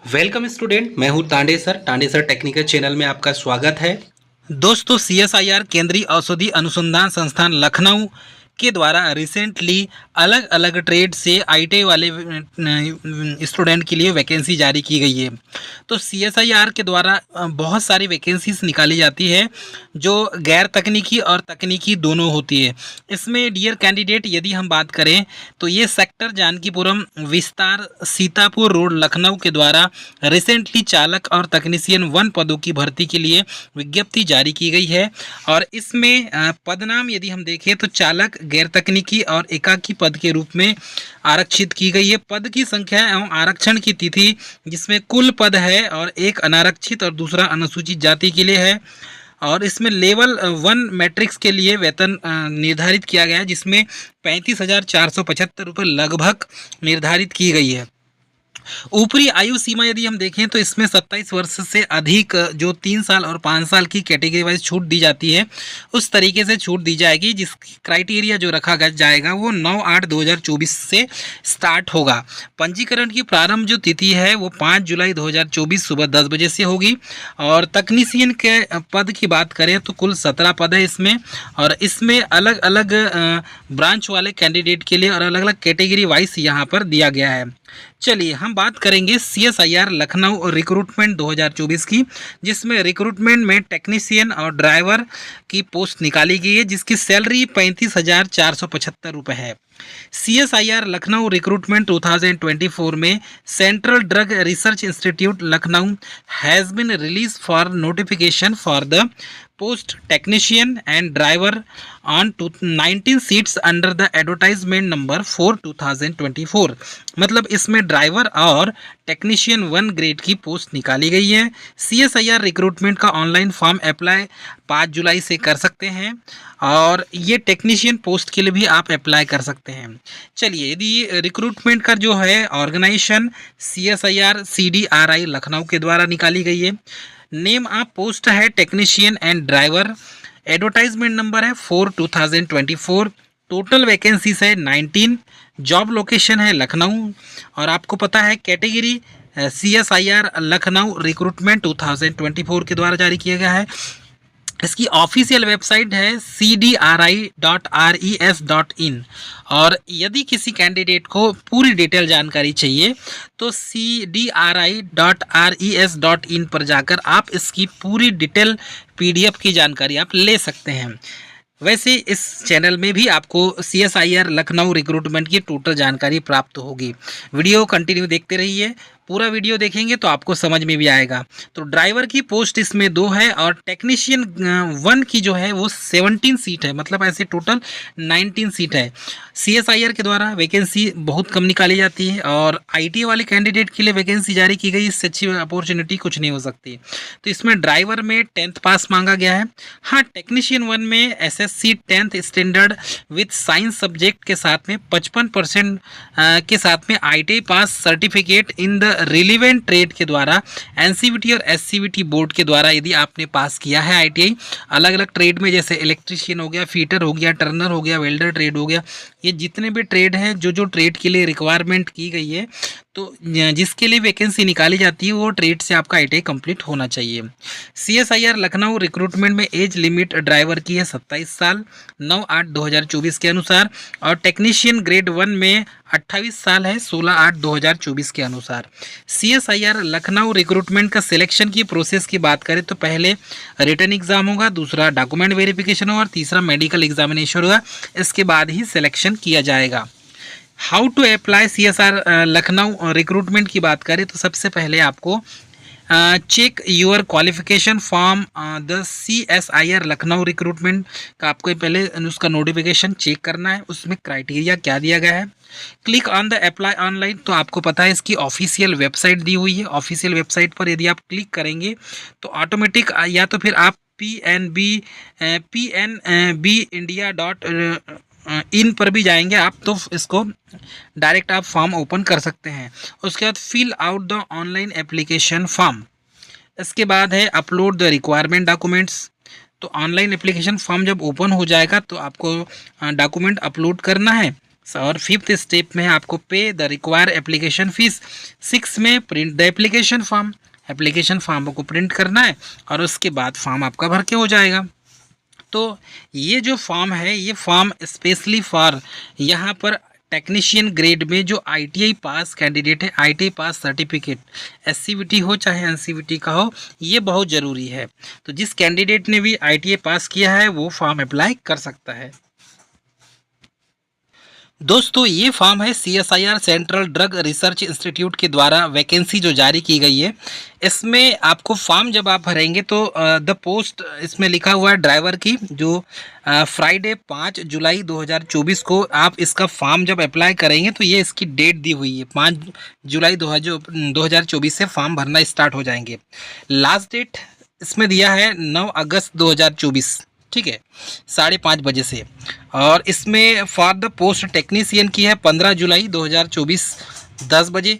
Welcome student, मैं हूं Tande sir technical channel में आपका स्वागत है। दोस्तों, सीएसआईआर केंद्रीय औषधि अनुसंधान संस्थान लखनऊ के द्वारा रिसेंटली अलग अलग ट्रेड से आईटीआई वाले स्टूडेंट के लिए वैकेंसी जारी की गई है। तो सीएसआईआर के द्वारा बहुत सारी वैकेंसीज निकाली जाती है जो गैर तकनीकी और तकनीकी दोनों होती है। इसमें डियर कैंडिडेट, यदि हम बात करें तो ये सेक्टर जानकीपुरम विस्तार सीतापुर रोड लखनऊ के द्वारा रिसेंटली चालक और तकनीशियन 1 पदों की भर्ती के लिए विज्ञप्ति जारी की गई है। और इसमें पदनाम यदि हम देखें तो चालक, गैर तकनीकी और एकाकी पद के रूप में आरक्षित की गई है। पद की संख्या एवं आरक्षण की तिथि, जिसमें कुल पद है और एक अनारक्षित और दूसरा अनुसूचित जाति के लिए है। और इसमें लेवल 1 मैट्रिक्स के लिए वेतन निर्धारित किया गया है, जिसमें 35,475 रुपये लगभग निर्धारित की गई है। ऊपरी आयु सीमा यदि हम देखें तो इसमें 27 वर्ष से अधिक जो 3 साल और 5 साल की कैटेगरी वाइज छूट दी जाती है, उस तरीके से छूट दी जाएगी। जिसकी क्राइटेरिया जो रखा जाएगा वो 9/8/2024 से स्टार्ट होगा। पंजीकरण की प्रारंभ जो तिथि है वो 5 जुलाई 2024 सुबह 10 बजे से होगी। और तकनीशियन के पद की बात करें तो कुल 17 पद है इसमें, और इसमें अलग अलग ब्रांच वाले कैंडिडेट के लिए और अलग अलग कैटेगरी वाइज यहाँ पर दिया गया है। चलिए हम बात करेंगे सीएसआईआर लखनऊ रिक्रूटमेंट 2024 की, जिसमें रिक्रूटमेंट में टेक्नीशियन और ड्राइवर की पोस्ट निकाली गई है, जिसकी सैलरी 35,475 रुपये है। सीएसआईआर लखनऊ रिक्रूटमेंट 2024 में central drug research institute Lucknow has been release for notification for the post technician and driver on 19 seats under the advertisement number 4 2024। मतलब इसमें ड्राइवर और टेक्नीशियन 1 ग्रेड की पोस्ट निकाली गई है। सीएसआईआर रिक्रूटमेंट का ऑनलाइन फॉर्म अप्लाई 5 जुलाई से कर सकते हैं, और ये टेक्नीशियन पोस्ट के लिए भी आप अप्लाई कर सकते हैं। चलिए, यदि रिक्रूटमेंट का जो है ऑर्गेनाइजेशन सीएसआईआर CDRI लखनऊ के द्वारा निकाली गई है। नेम ऑफ पोस्ट है technician and driver. Advertisement number है 4 2024। टोटल वैकेंसीज है 19। जॉब लोकेशन है लखनऊ। और आपको पता है कैटेगरी सीएसआईआर लखनऊ रिक्रूटमेंट 2024 के द्वारा जारी किया गया है। इसकी ऑफिशियल वेबसाइट है cdri.res.in। और यदि किसी कैंडिडेट को पूरी डिटेल जानकारी चाहिए तो cdri.res.in पर जाकर आप इसकी पूरी डिटेल PDF की जानकारी आप ले सकते हैं। वैसे इस चैनल में भी आपको सीएसआईआर लखनऊ रिक्रूटमेंट की टोटल जानकारी प्राप्त होगी। वीडियो कंटिन्यू देखते रहिए, पूरा वीडियो देखेंगे तो आपको समझ में भी आएगा। तो ड्राइवर की पोस्ट इसमें 2 है, और टेक्नीशियन 1 की जो है वो 17 सीट है, मतलब ऐसे टोटल 19 सीट है। सीएसआईआर के द्वारा वैकेंसी बहुत कम निकाली जाती है, और आईटी वाले कैंडिडेट के लिए वैकेंसी जारी की गई, इससे अच्छी अपॉर्चुनिटी कुछ नहीं हो सकती। तो इसमें ड्राइवर में 10th पास मांगा गया है। हाँ, टेक्नीशियन 1 में SSC 10th standard with science subject के साथ में 55% के साथ में ITI pass certificate in the relevant trade के द्वारा NCVT और SCVT बोर्ड के द्वारा यदि आपने पास किया है ITI अलग अलग ट्रेड में, जैसे इलेक्ट्रीशियन हो गया, फीटर हो गया, टर्नर हो गया, वेल्डर ट्रेड हो गया, ये जितने भी ट्रेड हैं जो ट्रेड के लिए रिक्वायरमेंट की गई है, तो जिसके लिए वैकेंसी निकाली जाती है वो ट्रेड से आपका ITI कंप्लीट होना चाहिए। सीएसआईआर लखनऊ रिक्रूटमेंट में एज लिमिट ड्राइवर की है 27 साल 9/8/2024 के अनुसार, और टेक्नीशियन ग्रेड 1 में 28 साल है 16/8/2024 के अनुसार। सीएसआईआर लखनऊ रिक्रूटमेंट का सिलेक्शन की प्रोसेस की बात करें तो पहले रिटन एग्जाम होगा, दूसरा डॉक्यूमेंट वेरिफिकेशन होगा, और तीसरा मेडिकल एग्जामिनेशन होगा। इसके बाद ही सिलेक्शन किया जाएगा। How to apply CSR Lucknow recruitment की बात करें तो सबसे पहले आपको check your qualification form the CSIR Lucknow recruitment का आपको पहले उसका नोटिफिकेशन चेक करना है, उसमें क्राइटेरिया क्या दिया गया है। Click on the apply online, तो आपको पता है इसकी ऑफिशियल वेबसाइट दी हुई है। ऑफिशियल वेबसाइट पर यदि आप क्लिक करेंगे तो ऑटोमेटिक, या तो फिर आप PNB India.in पर भी जाएंगे आप, तो इसको डायरेक्ट आप फॉर्म ओपन कर सकते हैं। उसके बाद fill out the online application form. इसके बाद है अपलोड द रिक्वायरमेंट डॉक्यूमेंट्स। तो ऑनलाइन एप्लीकेशन फॉर्म जब ओपन हो जाएगा तो आपको डॉक्यूमेंट अपलोड करना है। और 5th स्टेप में आपको पे द रिक्वायर एप्लीकेशन फीस। 6 में print the application form. Application form को प्रिंट करना है और उसके बाद फॉर्म आपका भर के हो जाएगा। तो ये जो फॉर्म है, ये फॉर्म स्पेशली फॉर यहाँ पर टेक्नीशियन ग्रेड में जो आईटीआई पास कैंडिडेट है, आईटीआई पास सर्टिफिकेट एससीवीटी हो चाहे एनसीवीटी का हो, ये बहुत ज़रूरी है। तो जिस कैंडिडेट ने भी आईटीआई पास किया है वो फॉर्म अप्लाई कर सकता है। दोस्तों ये फॉर्म है CSIR central drug research institute के द्वारा वैकेंसी जो जारी की गई है। इसमें आपको फॉर्म जब आप भरेंगे तो द पोस्ट इसमें लिखा हुआ है ड्राइवर की, जो फ्राइडे 5 जुलाई 2024 को आप इसका फॉर्म जब अप्लाई करेंगे तो ये इसकी डेट दी हुई है। 5 जुलाई 2024 से फॉर्म भरना स्टार्ट हो जाएंगे। लास्ट डेट इसमें दिया है 9 अगस्त 2024, ठीक है, 5:30 बजे से। और इसमें फॉर द पोस्ट टेक्नीशियन की है 15 जुलाई 2024 10 बजे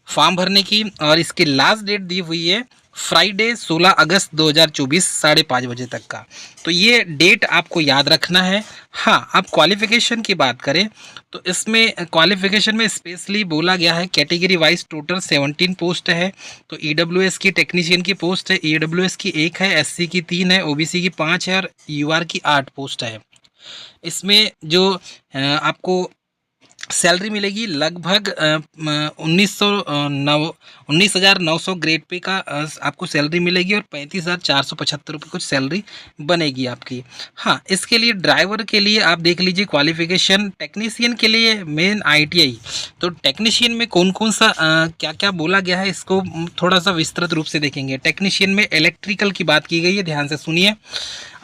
फॉर्म भरने की। और इसकी लास्ट डेट दी हुई है फ्राइडे 16 अगस्त 2024 5:30 बजे तक का। तो ये डेट आपको याद रखना है। हाँ, अब क्वालिफ़िकेशन की बात करें तो इसमें क्वालिफ़िकेशन में स्पेशली बोला गया है कैटेगरी वाइज टोटल 17 पोस्ट है। तो ईडब्ल्यूएस की टेक्नीशियन की पोस्ट है, ईडब्ल्यूएस की 1 है, एससी की 3 है, ओबीसी की 5 है और यूआर की 8 पोस्ट है। इसमें जो आपको सैलरी मिलेगी लगभग 19,900 ग्रेड पे का आपको सैलरी मिलेगी और 35,475 रुपये कुछ सैलरी बनेगी आपकी। हाँ, इसके लिए ड्राइवर के लिए आप देख लीजिए क्वालिफ़िकेशन। टेक्नीशियन के लिए मेन आईटीआई। तो टेक्नीशियन में कौन कौन सा क्या क्या बोला गया है इसको थोड़ा सा विस्तृत रूप से देखेंगे। टेक्नीशियन में इलेक्ट्रिकल की बात की गई है, ध्यान से सुनिए।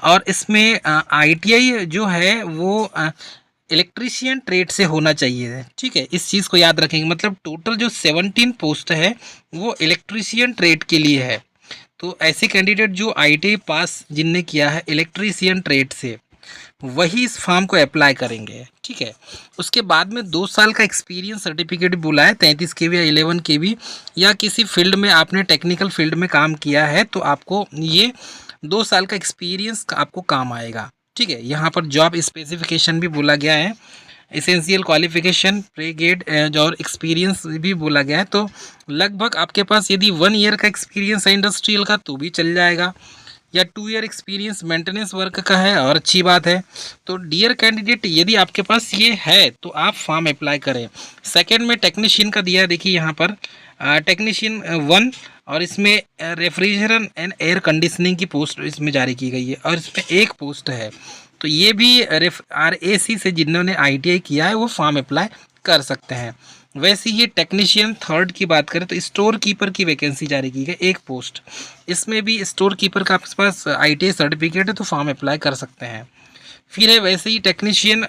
और इसमें आईटीआई जो है वो इलेक्ट्रीशियन ट्रेड से होना चाहिए, ठीक है, इस चीज़ को याद रखेंगे। मतलब टोटल जो 17 पोस्ट है वो इलेक्ट्रीशियन ट्रेड के लिए है। तो ऐसे कैंडिडेट जो आईटीआई पास जिनने किया है इलेक्ट्रीशियन ट्रेड से, वही इस फॉर्म को अप्लाई करेंगे, ठीक है। उसके बाद में 2 साल का एक्सपीरियंस सर्टिफिकेट बोला है, 33 kV या 11 kV या किसी फील्ड में आपने टेक्निकल फील्ड में काम किया है तो आपको ये 2 साल का एक्सपीरियंस आपको काम आएगा, ठीक है। यहाँ पर जॉब स्पेसिफिकेशन भी बोला गया है, एसेंशियल क्वालिफिकेशन प्रे ग्रेड और एक्सपीरियंस भी बोला गया है। तो लगभग आपके पास यदि 1 ईयर का एक्सपीरियंस है इंडस्ट्रियल का तो भी चल जाएगा, या 2 ईयर एक्सपीरियंस मेंटेनेंस वर्क का है और अच्छी बात है। तो डियर कैंडिडेट यदि आपके पास ये है तो आप फॉर्म अप्लाई करें। सेकेंड में टेक्नीशियन का दिया है, देखिए यहाँ पर टेक्नीशियन 1 और इसमें रेफ्रिजरेशन एंड एयर कंडीशनिंग की पोस्ट इसमें जारी की गई है और इसमें 1 पोस्ट है। तो ये भी RAC से जिन्होंने ITI किया है वो फॉर्म अप्लाई कर सकते हैं। वैसे ही टेक्नीशियन 3rd की बात करें तो स्टोर कीपर की वैकेंसी जारी की गई 1 पोस्ट। इसमें भी स्टोर कीपर का आपके पास ITI सर्टिफिकेट है तो फॉर्म अप्लाई कर सकते हैं। फिर है वैसे ही टेक्नीशियन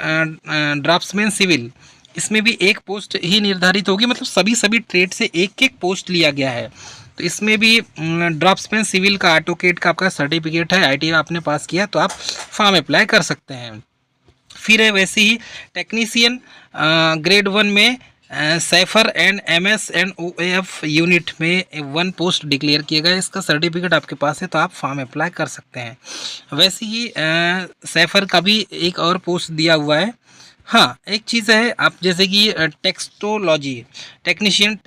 ड्राफ्ट्समैन सिविल, इसमें भी 1 पोस्ट ही निर्धारित होगी। मतलब सभी ट्रेड से 1 पोस्ट लिया गया है। तो इसमें भी ड्राफ्ट्समैन सिविल का ऑटोकेड का आपका सर्टिफिकेट है, ITI आपने पास किया तो आप फॉर्म अप्लाई कर सकते हैं। फिर है वैसे ही टेक्नीशियन ग्रेड 1 में सैफर and MS and OAF unit में 1 पोस्ट डिक्लेयर किया गया, इसका सर्टिफिकेट आपके पास है तो आप फॉर्म अप्लाई कर सकते हैं। वैसे ही सैफर का भी 1 और पोस्ट दिया हुआ है। हाँ, एक चीज़ है, आप जैसे कि टेक्स्टोलॉजी टेक्नीशियन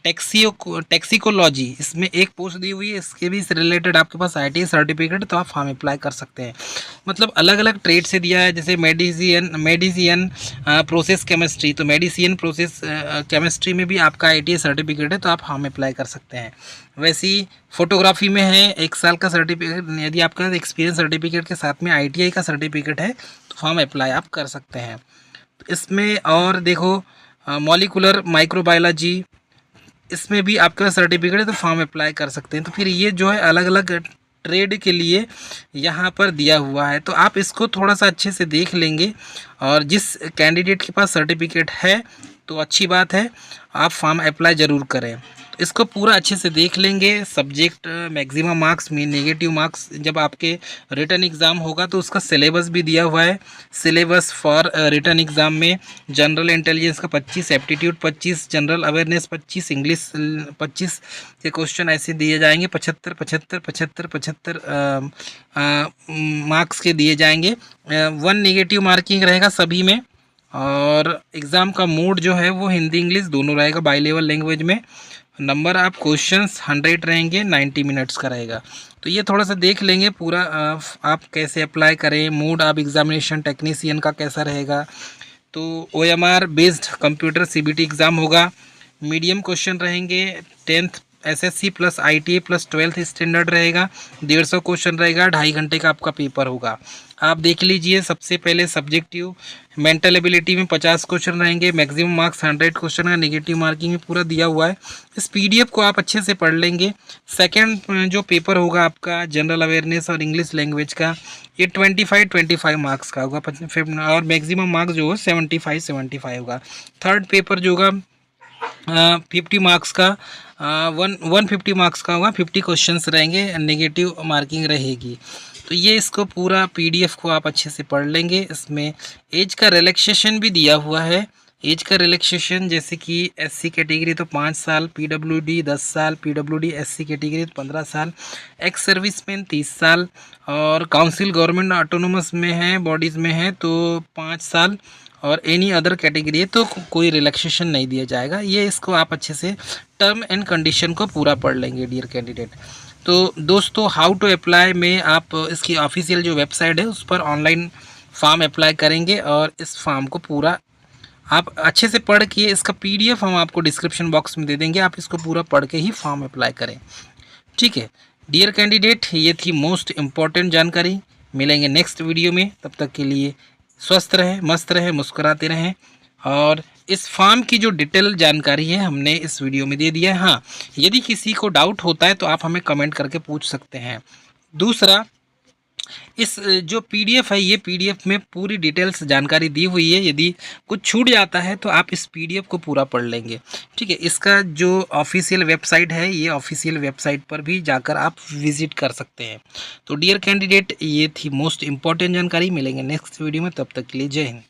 टैक्सिकोलॉजी, इसमें 1 पोस्ट दी हुई है, इसके भी रिलेटेड आपके पास ITI सर्टिफिकेट तो आप फॉर्म अप्लाई कर सकते हैं। मतलब अलग अलग ट्रेड से दिया है, जैसे मेडिसिन प्रोसेस केमिस्ट्री, तो मेडिसिन प्रोसेस केमिस्ट्री में भी आपका ITI सर्टिफिकेट है तो आप फॉर्म अप्लाई कर सकते हैं। वैसे ही फोटोग्राफी में है 1 साल का सर्टिफिकेट, यदि आपका एक्सपीरियंस सर्टिफिकेट के साथ में ITI का सर्टिफिकेट है तो फॉर्म अप्लाई आप कर सकते हैं। तो इसमें और देखो मॉलिकुलर माइक्रोबायोलॉजी, इसमें भी आपका सर्टिफिकेट है तो फॉर्म अप्लाई कर सकते हैं। तो फिर ये जो है अलग अलग ट्रेड के लिए यहाँ पर दिया हुआ है, तो आप इसको थोड़ा सा अच्छे से देख लेंगे और जिस कैंडिडेट के पास सर्टिफिकेट है तो अच्छी बात है, आप फॉर्म अप्लाई ज़रूर करें। तो इसको पूरा अच्छे से देख लेंगे। सब्जेक्ट मैक्सिमम मार्क्स में नेगेटिव मार्क्स जब आपके रिटन एग्ज़ाम होगा तो उसका सिलेबस भी दिया हुआ है। सिलेबस फॉर रिटन एग्ज़ाम में जनरल इंटेलिजेंस का 25, एप्टीट्यूड 25, जनरल अवेयरनेस 25, इंग्लिश 25 के क्वेश्चन ऐसे दिए जाएंगे। 75 मार्क्स के दिए जाएंगे। 1 नेगेटिव मार्किंग रहेगा सभी में और एग्ज़ाम का मोड जो है वो हिंदी इंग्लिश दोनों रहेगा, बाईलेवल लैंग्वेज में। नंबर ऑफ क्वेश्चंस 100 रहेंगे, 90 मिनट्स का रहेगा। तो ये थोड़ा सा देख लेंगे पूरा आप कैसे अप्लाई करें, मोड ऑफ एग्जामिनेशन टेक्नीशियन का कैसा रहेगा। तो OMR based computer CBT exam होगा। मीडियम क्वेश्चन रहेंगे, 10th SSC plus ITA plus 12th standard रहेगा। 150 क्वेश्चन रहेगा, 2.5 घंटे का आपका पेपर होगा। आप देख लीजिए, सबसे पहले सब्जेक्टिव मेंटल एबिलिटी में 50 क्वेश्चन रहेंगे, मैक्सिमम मार्क्स 100 क्वेश्चन का नेगेटिव मार्किंग में पूरा दिया हुआ है। इस PDF को आप अच्छे से पढ़ लेंगे। सेकंड जो पेपर होगा आपका जनरल अवेयरनेस और इंग्लिश लैंग्वेज का, ये 25 मार्क्स का होगा और मैक्सिमम मार्क्स जो है 75 होगा। थर्ड पेपर जो होगा 50 मार्क्स का 150 मार्क्स का होगा, 50 क्वेश्चंस रहेंगे, नेगेटिव मार्किंग रहेगी। तो ये इसको पूरा PDF को आप अच्छे से पढ़ लेंगे। इसमें एज का रिलैक्सेशन भी दिया हुआ है। एज का रिलैक्सेशन जैसे कि SC कैटेगरी तो 5 साल, PWD 10 साल, PWD SC कैटेगरी तो 15 साल, एक्स सर्विसमैन 30 साल, और काउंसिल गवर्नमेंट ऑटोनोमस में है, बॉडीज़ में है तो 5 साल, और एनी अदर कैटेगरी है तो कोई रिलैक्सेशन नहीं दिया जाएगा। ये इसको आप अच्छे से टर्म एंड कंडीशन को पूरा पढ़ लेंगे डियर कैंडिडेट। तो दोस्तों, हाउ टू अप्लाई में आप इसकी ऑफिशियल जो वेबसाइट है उस पर ऑनलाइन फॉर्म अप्लाई करेंगे, और इस फॉर्म को पूरा आप अच्छे से पढ़ के इसका PDF हम आपको डिस्क्रिप्शन बॉक्स में दे देंगे। आप इसको पूरा पढ़ के ही फॉर्म अप्लाई करें, ठीक है डियर कैंडिडेट। ये थी मोस्ट इम्पॉर्टेंट जानकारी। मिलेंगे नेक्स्ट वीडियो में, तब तक के लिए स्वस्थ रहें, मस्त रहें, मुस्कुराते रहें। और इस फॉर्म की जो डिटेल जानकारी है हमने इस वीडियो में दे दिया है। हाँ, यदि किसी को डाउट होता है तो आप हमें कमेंट करके पूछ सकते हैं। दूसरा, इस जो PDF है, ये PDF में पूरी डिटेल्स जानकारी दी हुई है। यदि कुछ छूट जाता है तो आप इस PDF को पूरा पढ़ लेंगे, ठीक है। इसका जो ऑफिशियल वेबसाइट है, ये ऑफिशियल वेबसाइट पर भी जाकर आप विजिट कर सकते हैं। तो डियर कैंडिडेट, ये थी मोस्ट इम्पॉर्टेंट जानकारी। मिलेंगे नेक्स्ट वीडियो में, तब तक के लिए जय हिंद।